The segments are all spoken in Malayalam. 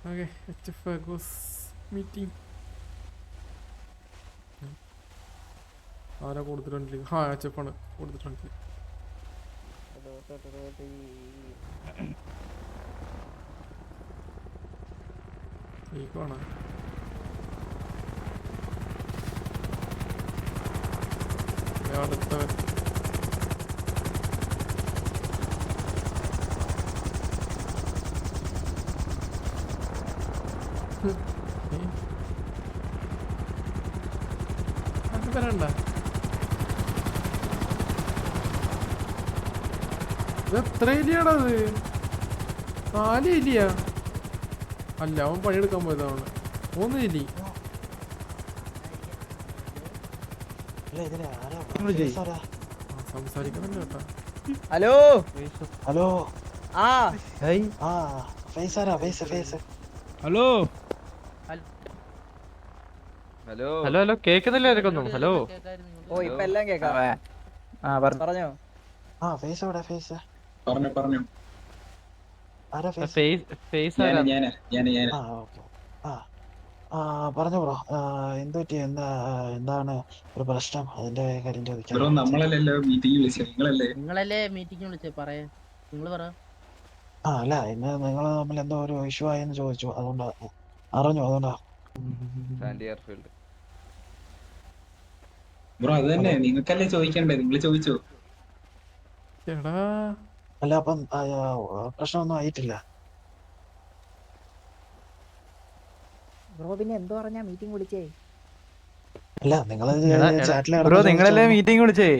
Okay, HF goes meeting. ആരാ കൊടുത്തിട്ടുണ്ടെങ്കിൽ HF ആണ് കൊടുത്തിട്ടുണ്ട്. ഈക്കോണോ അടുത്തവൻ വരണ്ട. ഇത് എത്ര ഇലിയാണത്? 4 ഇലിയാ? അല്ല, അവൻ പണിയെടുക്കാൻ പോയതാണ്. 3 ഇലി. സംസാരിക്കുന്നുണ്ട് കേട്ടാ. ഹലോ ഹലോ ആ ഹലോ ഹലോ ഹലോ ഹലോ കേക്കുന്നില്ല എനിക്കൊന്നും. ഹലോ ഓ ഇപ്പൊ എല്ലാം കേക്കാം. പറഞ്ഞോ. പറഞ്ഞു പറഞ്ഞു ബ്രോ. എന്തുപറ്റി? എന്താണ് ഒരു പ്രശ്നം? അതിന്റെ കാര്യം ചോദിക്കാം. നമ്മളല്ലല്ലോ മീറ്റിംഗ് വിളിച്ചത്, നിങ്ങളല്ലേ മീറ്റിംഗ് വിളിച്ചേ? പറയാ, നിങ്ങൾ പറ. അല്ല, ഇന്ന് നിങ്ങൾ തമ്മിൽ എന്തോ ഒരു ഇഷ്യൂ ആയെന്ന് ചോദിച്ചു, അതുകൊണ്ടാ അറിഞ്ഞു. അതുകൊണ്ടാ ബ്രോ. അത് തന്നെ നിങ്ങൾക്കല്ലേ ചോദിക്കണ്ടേ, നിങ്ങൾ ചോദിച്ചോ. അല്ല, അപ്പം പ്രശ്നമൊന്നും ആയിട്ടില്ല. ബ്രോ പിന്നെ എന്തോ പറഞ്ഞാ മീറ്റിംഗ് വിളിച്ചേ? അല്ല, നിങ്ങൾ ബ്രോ നിങ്ങളല്ലേ മീറ്റിംഗ് വിളിച്ചേ?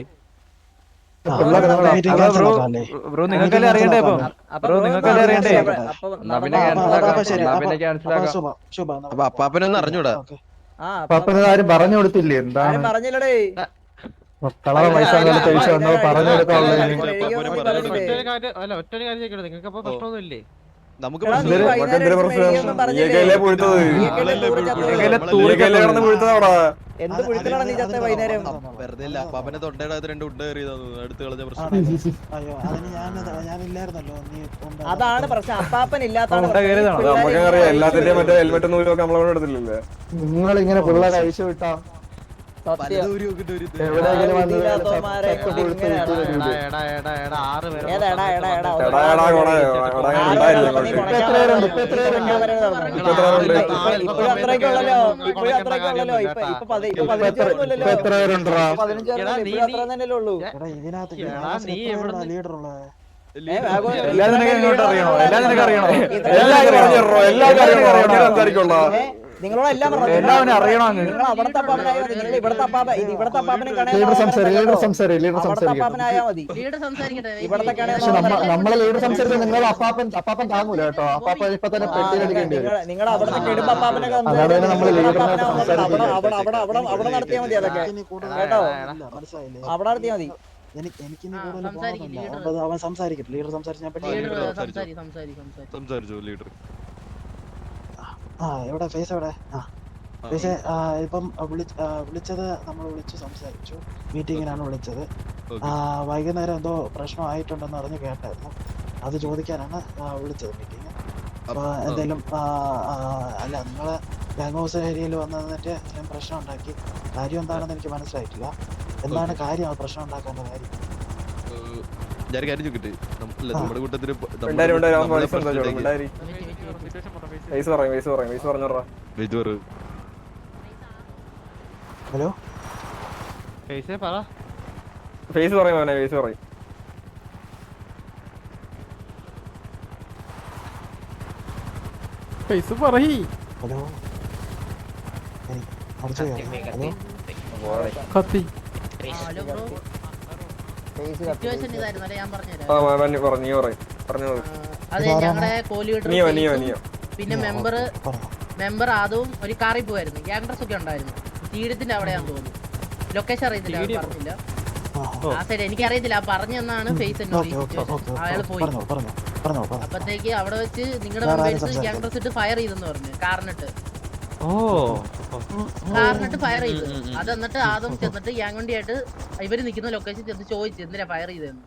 ബ്രോ നിങ്ങൾക്കല്ലേ അറിയണ്ടേ? ബ്രോ നിങ്ങൾക്കല്ലേ അറിയണ്ടേ? അപ്പാപ്പനൊന്നും അറിഞ്ഞൂടാ. ആരും പറഞ്ഞു കൊടുത്തില്ലേ? എന്താണ് പറഞ്ഞില്ലടേ. മക്കളെ പൈസ പറഞ്ഞു കൊടുക്കാനുള്ളത്? അല്ല, ഒറ്റൊരു കാര്യം ചോദിക്കട്ടെ, നിങ്ങൾക്ക് അപ്പൊ പ്രശ്നമൊന്നുമില്ലേ? നമുക്ക് വെറുതെ അല്ല, അപ്പാപ്പനെ തൊണ്ടയുടെ 2 ഉണ്ട കയറിയതാണ് അടുത്ത് കളഞ്ഞ പ്രശ്നം. അതാണ് പ്രശ്നം. അപ്പാപ്പൻ ഇല്ലാത്തതാണ്. നിങ്ങൾ ഇങ്ങനെ പിള്ളേരെ അയച്ചു വിട്ടാ നിങ്ങളോട് എല്ലാം അറിയണോ? നിങ്ങൾ അവിടുത്തെ അപ്പാപ്പനായാൽ മതി. നിങ്ങൾ ഇവിടുത്തെ അപ്പാപ്പനായാൽ മതി. ലീഡർ സംസാരിക്കട്ടെ. നമ്മളെ ലീഡർ സംസാരിച്ചാൽ നിങ്ങൾ അപ്പാപ്പൻ താങ്ങൂല കേട്ടോ. അപ്പാപ്പൻ ഇപ്പൊ തന്നെ പെട്ടിയിലെടുക്കേണ്ടി വരും. നിങ്ങൾ അവിടുത്തെ കിടുമ്പ അപ്പാപ്പനൊക്കെ അവിടെ നടത്തിയാൽ മതി. അതൊക്കെ കേട്ടോ, അവിടെ നടത്തിയാൽ മതി. എനിക്കിനി കൂടുതൽ അവൻ സംസാരിക്കട്ടെ. ലീഡർ സംസാരിച്ചാൽ സംസാരിച്ചോ ലീഡർ. എവിടെ ഫേസ്? എവിടെ? ഫേസ് ഇപ്പം വിളിച്ചത് നമ്മൾ വിളിച്ചു സംസാരിച്ചു. മീറ്റിങ്ങിനാണ് വിളിച്ചത്. വൈകുന്നേരം എന്തോ പ്രശ്നം ആയിട്ടുണ്ടെന്ന് അറിഞ്ഞ് കേട്ടായിരുന്നു. അത് ചോദിക്കാനാണ് വിളിച്ചത് മീറ്റിംഗ്. അപ്പൊ എന്തായാലും അല്ല, നിങ്ങളെ ഗാങ് ഹൗസ് ഏരിയയിൽ വന്നിട്ട് ഇത്രയും പ്രശ്നം ഉണ്ടാക്കി. കാര്യം എന്താണെന്ന് എനിക്ക് മനസ്സിലായിട്ടില്ല. എന്താണ് കാര്യം? പ്രശ്നം ഉണ്ടാക്കേണ്ട കാര്യം ഞാൻ കാര്യം ചോദിക്കട്ടെ? നമ്മുടെ കൂട്ടത്തില് ഹലോ ഫേസ് പറ. ഫേസ് പറയും മോനെ, ഫേസ് പറയും. ഫേസ് പറയ്. ഹലോ കത്തി ഹലോ ബ്രോ, സിറ്റുവേഷൻ ഇതായിരുന്നു അല്ലേ? ഞാൻ പറഞ്ഞുതരാം. അതെ, ഞങ്ങളുടെ കോലീഡർ പിന്നെ മെമ്പർ അതും ഒരു കാറിൽ പോയായിരുന്നു. ഗ്യാങ്ഡ്രസ് ഒക്കെ ഉണ്ടായിരുന്നു. തീരത്തിന്റെ അവിടെയാന്ന് തോന്നുന്നു. ലൊക്കേഷൻ അറിയത്തില്ല, പറഞ്ഞില്ല. ആ സൈഡ് എനിക്കറിയത്തില്ല. പറഞ്ഞു തന്നാണ് ഫേസ് അയാൾ പോയി. അപ്പത്തേക്ക് അവിടെ വെച്ച് നിങ്ങളുടെ മെമ്പേഴ്സ് ഗ്യാങ്ഡ്രസ് ഇട്ട് ഫയർ ചെയ്തെന്ന് പറഞ്ഞു. കാറിനിട്ട് ഫയർ ചെയ്തു. അത് എന്നിട്ട് ആദ്യം ചെന്നിട്ട് ഗ്യാങ് വണ്ടിയായിട്ട് ഇവര് നിൽക്കുന്ന ലൊക്കേഷൻ ചെന്ന് ചോദിച്ചു എന്തിനാ ഫയർ ചെയ്തതെന്ന്.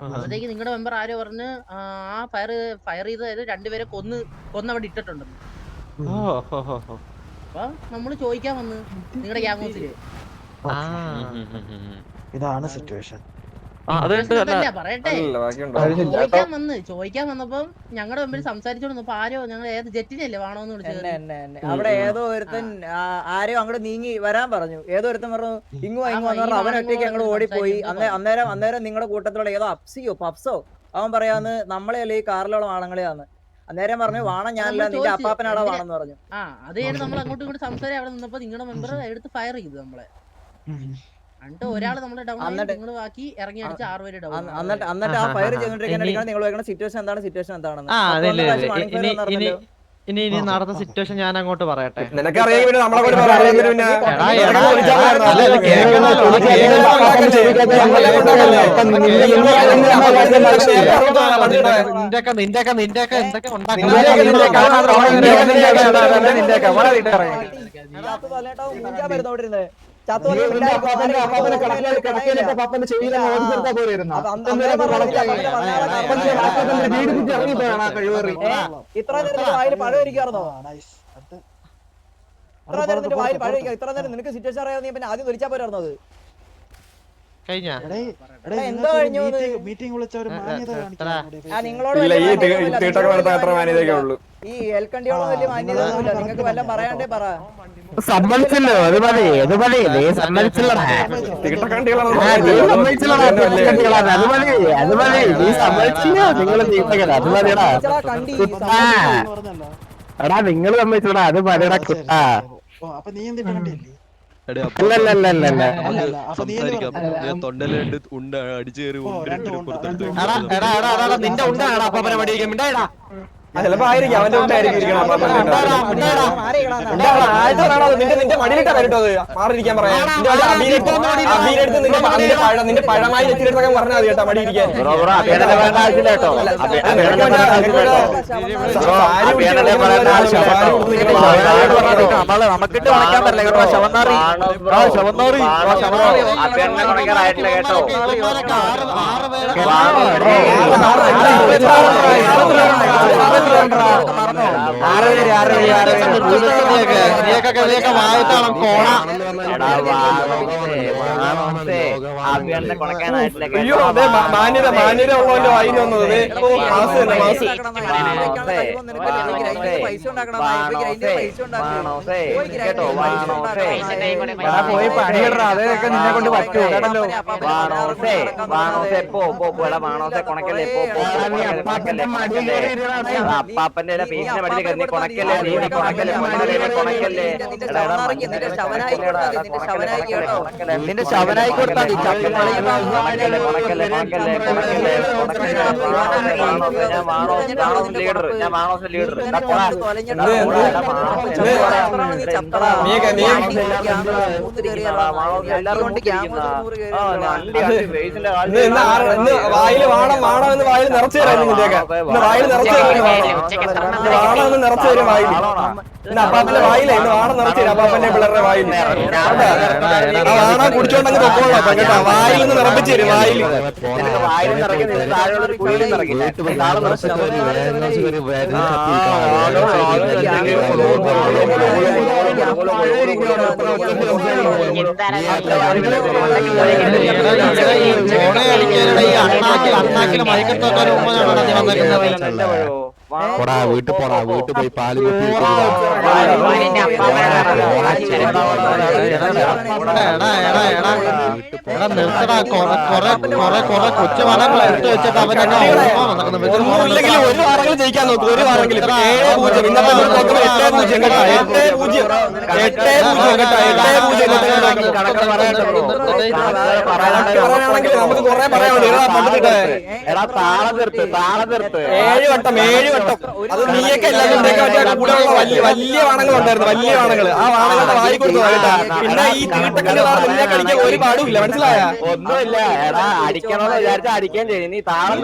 അപ്പോഴത്തേക്ക് നിങ്ങളുടെ മെമ്പർ ആരോ പറഞ്ഞ് ആ ഫയർ ചെയ്ത് രണ്ടുപേരെ കൊന്നവിടെ ഇട്ടിട്ടുണ്ടെന്ന്. അപ്പൊ നമ്മള് ചോദിക്കാൻ വന്ന് നിങ്ങളുടെ ഗ്യാങ് ഹൗസില് ഇതാണ് സിറ്റുവേഷൻ. പറയട്ടെ. ചോദിക്കാൻ വന്നപ്പം ഞങ്ങളുടെ മുമ്പിൽ സംസാരിച്ചോണ്ടിരുന്നപ്പോ ആരോ ഞങ്ങൾ ഏത് ജെറ്റിനല്ലേ വേണോന്ന് വിളിച്ചത്. അവിടെ ഏതോ ഒരുത്തൻ ആരോ അങ്ങോട്ട് നീങ്ങി വരാൻ പറഞ്ഞു. ഏതോ ഒരുത്തൻ പറഞ്ഞു ഇങ്ങു പറഞ്ഞു. അവൻ ഒറ്റയ്ക്ക് അങ്ങോട്ട് ഓടിപ്പോയി. അന്നേരം നിങ്ങളുടെ കൂട്ടത്തിലുള്ള ഏതോ പപ്സോ അവൻ പറയാന്ന് നമ്മളെ അല്ലേ ഈ കാറിലുള്ള ആണുങ്ങളെയാന്ന്. അന്നേരം പറഞ്ഞു വാണം ഞാനല്ല നിന്റെ അപ്പാപ്പനാടാ വാണെന്ന് പറഞ്ഞു. അത് നമ്മൾ അങ്ങോട്ടും ഇങ്ങോട്ട് സംസാരം അവിടെ നിന്നപ്പോ നിങ്ങളുടെ മെമ്പർ എടുത്ത് ഫയർ ചെയ്തു നമ്മളെ. എന്നിട്ട് ഒരാള് നമ്മളെ ഡൗൺ നിങ്ങൾ ബാക്കി ഇറങ്ങി അടിച്ച് 6 പേര് ഡൗൺ. എന്നിട്ട് ആ ഫയർ ചെയ്തോണ്ടിരിക്കുന്ന നിങ്ങൾ സിറ്റുവേഷൻ എന്താണെന്ന് ഇനി നടന്ന സിറ്റുവേഷൻ ഞാൻ അങ്ങോട്ട് പറയട്ടെ. നിനക്കറിയാം നിന്റെയൊക്കെ എന്തൊക്കെ ഇത്ര നേരം വായിൽ പഴയിരിക്കാർന്നോ? ഇത്ര നേരം വായിൽ പഴയിരിക്കാം. ഇത്ര നേരം നിനക്ക് സിറ്റുവേഷൻ അറിയാതെ നീ പിന്നെ ആദ്യം വിളിച്ചാൽ പോരായിരുന്നോ? അത് എന്തോ കഴിഞ്ഞു. മീറ്റിംഗ് വിളിച്ചവര് മാന്യത നിങ്ങളോട് ഈ എൽക്കണ്ടിയോളം വലിയ മാന്യത ഒന്നുമില്ല. നിങ്ങൾക്ക് വല്ലതും പറയാണ്ടേ പറ. സമ്മതിച്ചല്ലോ, അത് മതി, അത് മതി, നീ സമ്മതിച്ചല്ലോടാ, അത് മതി, അത് മതി, നീ സമ്മതിച്ചില്ലോ, നിങ്ങള് തീർത്തകരാ, അത് മതിയടാ. എടാ നിങ്ങള് സമ്മതിച്ചോടാ, അത് മതിയടാ കുട്ടാ. അപ്പൊ നീ എന്തിട്ട് കണ്ടില്ലേ? തൊണ്ടലുണ്ട് ഉണ്ട് അടിച്ചു കയറി നിന്റെ ഉണ്ടാടാ അപ്പാപ്പനെ പഠിക്കാൻ മിണ്ടായിടാ. ചിലപ്പോ ആയിരിക്കും അവന്റെ ഉണ്ടായിരിക്കും നിന്റെ മടിയിലിട്ടാ വരട്ടോ. അത് മാറിയിരിക്കാൻ പറയാം. നിന്റെ പഴമായി വെച്ചിട്ടൊക്കെ പറഞ്ഞാൽ മതി കേട്ടോ മടിയിരിക്കാൻ. നമുക്കിട്ട് വളയ്ക്കാൻ പറ്റില്ല കേട്ടോ. ശവന്നാറി കേട്ടോ. അയ്യോ അതെ മാന്യത ഉള്ളവന്റെ വായിന് വന്നത്. പോയി പണിയിടാ, അതൊക്കെ നിന്നെ കൊണ്ട് പറ്റുമോ? അപ്പാപ്പന്റെ പീസിന്റെ മടിയിൽ കയറി കൊണക്കല്ലേ, നീ കൊണക്കല്ലേ, കൊണക്കല്ലേ, നിന്റെ ശവനായി കൊടുത്താൽ ലീഡർ, ഞാൻ മാണോസ് ലീഡർ. വായില് വാണം എന്ന് വായിൽ നിറച്ചു തരാം. വായിൽ നിറച്ചു വാണമെന്ന് നിറച്ചു തരും വായിൽ. അപ്പാപ്പന്റെ വായിലേ ഇന്ന് വാണം നിറച്ചു തരും. അപ്പാപ്പന്റെ പിള്ളേരുടെ വായിൽ വാണം കുടിച്ചോണ്ടങ്ങ് തൊക്കോളാം കേട്ടോ. വായിൽ നിന്ന് നിറപ്പിച്ചു തരും. വായിൽ അണ്ണാക്കില് മയക്കത്തൊക്കെ പോടാ, വീട്ടിൽ പോടാ, വീട്ടിൽ പോയി പാല് കുത്തി നിർത്തടാ. കൊറേ കൊച്ചു മലങ്ങളെ എടുത്തു വെച്ചിട്ട് അവനൊക്കെ ഒന്നുമില്ലെങ്കിൽ ഒരു വാറെങ്കിലും ജയിക്കാൻ നോക്കും. ഒരു വാറെങ്കിലും 7-0 ഇന്നത്തെ 8-0 കേട്ടോ. 8-0 പറയാനാണെങ്കിൽ നമുക്ക് കുറെ പറയാനുണ്ട്. 7 വട്ടം അത് നീയൊക്കെ അല്ല നിന്റെയൊക്കെ മറ്റേ കൂടെ ഉള്ള വലിയ വാണങ്ങൾ ഉണ്ടായിരുന്നു, വലിയ വാണങ്ങൾ. ആ വാണങ്ങളുടെ വായി കൊടുത്തു കേട്ടാ. പിന്നെ ഈ തീട്ടക്കല്ല് നിന്നെ കടിക്കാൻ ഒരു പാടുമില്ല, മനസ്സിലായ? ഒന്നുമില്ല എടാ, അടിക്കണമെന്ന് വിചാരിച്ച അടിക്കാൻ ചെയ്യും. നീ താളം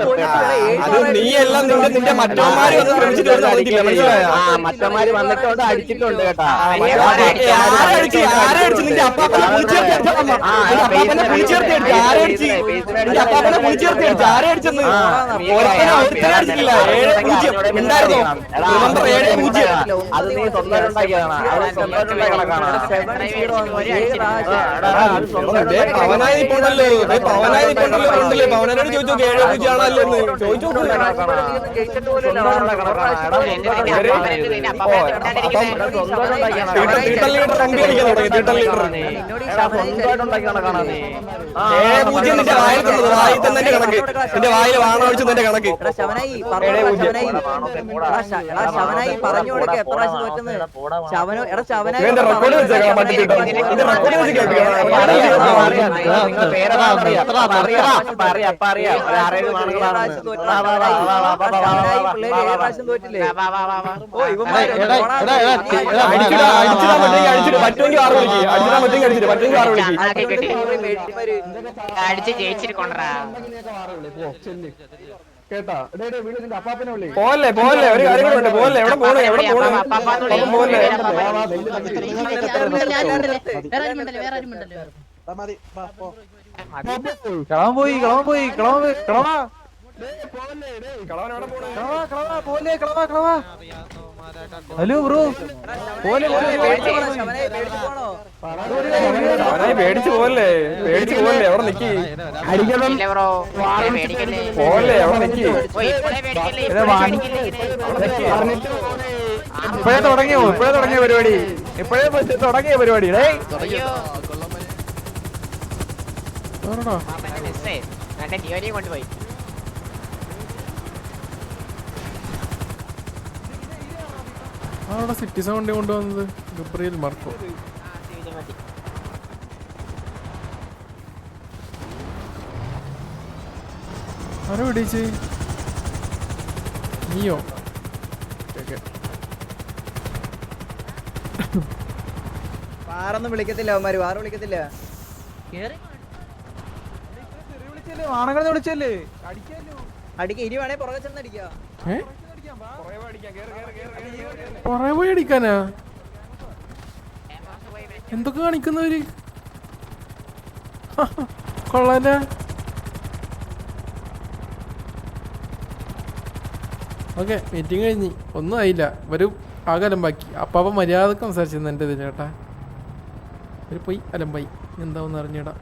അത് നീ എല്ലാം നിന്റെ മറ്റന്മാര് വന്ന് ശ്രമിച്ചിട്ട് മനസ്സിലായ? മറ്റന്മാര് വന്നിട്ടുണ്ട്, അടിച്ചിട്ടുണ്ട് കേട്ടാ. ആരടിച്ച് നിന്റെ അപ്പാപ്പനെ പുളിച്ചേർത്തി അടിച്ചമ്മ, അപ്പാപ്പനെ പുളിച്ചേർത്തി അടിച്ചു. ആരടിച്ച് നിന്റെ അപ്പാപ്പനെ പുളിച്ചേർത്തി അടിച്ചു? ആരടിച്ചെന്ന് ഒരുത്തനെ അടിച്ചിട്ടില്ല. 7-0 ഉണ്ടായിരുന്നോ? 7-0. അത് നീ സ്വന്തം ഉണ്ടാക്കിയതാണ്. അത് സ്വന്തം ഉണ്ടാക്കണക്കാണ്. പവനായി നിപ്പോണ്ടല്ലോ, പവനായി നിപ്പോണ്ടല്ലോ. ഉണ്ടല്ലേ പവനോട് ചോദിച്ചു 7-0 ആണല്ലോ എന്ന് ചോദിച്ചു. തീട്ടൽ ലീഡർ കമ്പി കളിക്കാൻ തുടങ്ങി. തീട്ടൽ ലീഡർ 7-0 നിന്റെ വായിൽ തന്നത്. വായിൽ തന്നെ കണക്ക്. നിന്റെ വായിൽ വാണ ഒഴിച്ചതിന്റെ കണക്ക്. ശവനായി പറഞ്ഞു കൊടുക്ക എത്ര പ്രാവശ്യം തോറ്റുന്നത്. ശവനോ എടാ ശവനായി റെക്കോർഡ് വെച്ചേക്കാം. മറ്റേ ഇത് റെക്കോർഡ് വെച്ച് കേൾപ്പിക്കണം. തോറ്റില്ലേ? അടിച്ചിടാൻ പറ്റുമെങ്കിൽ 6 വിളിക്ക്. അടിച്ചിടാൻ പറ്റുമെങ്കിൽ പറ്റുമെങ്കിൽ 6 വിളിക്ക്. അടിച്ച് ജയിച്ചിരിക്കൊണ്ടാ. കേട്ടാ വീട് നിന്റെ അപ്പാപ്പനെ വിളി. പോലെ ഒരു കാര്യങ്ങളുണ്ട്. പോലെ എവിടെ പോണേ? എവിടെ പോണേ? പോലെ ഹലോ ബ്രോ, അവനായി പേടിച്ചു പോലെ. പേടിച്ചു പോലെ. എവിടെ നിക്കി? പോലെ എവിടെ നിക്കി? ഇപ്പഴേ തുടങ്ങിയ പരിപാടി. ഇപ്പഴേ തുടങ്ങിയ പരിപാടി. കൊണ്ടുപോയി അവിടെ സിറ്റിസൺ വണ്ടി കൊണ്ടുവന്നത് ഗബ്രിയേൽ മാർക്കോ. ആരോ പിടിച്ച് നീയോ? വാറൊന്നും വിളിക്കത്തില്ല അവന്മാര്. വാറ് വിളിക്കത്തില്ല. ആണുങ്ങളെ വിളിച്ചല്ലേ അടിക്ക. ഇനി വേണേ പുറകെ ചെന്ന് അടിക്കാം. പുറകെ പോയി അടിക്കാനാ? എന്തൊക്കെ കാണിക്കുന്നവര്? കൊള്ളാല. ഓക്കെ, മീറ്റിംഗ് കഴിഞ്ഞ് ഒന്നും ആയില്ല. ഒരു ആകെ അലമ്പാക്കി. അപ്പാപ്പ മര്യാദക്ക് സംസാരിച്ചിരുന്നു എൻ്റെ ഇതിൽ കേട്ടാ. ഒരു പോയി അലമ്പായി. എന്താവെന്ന് അറിഞ്ഞിടാം.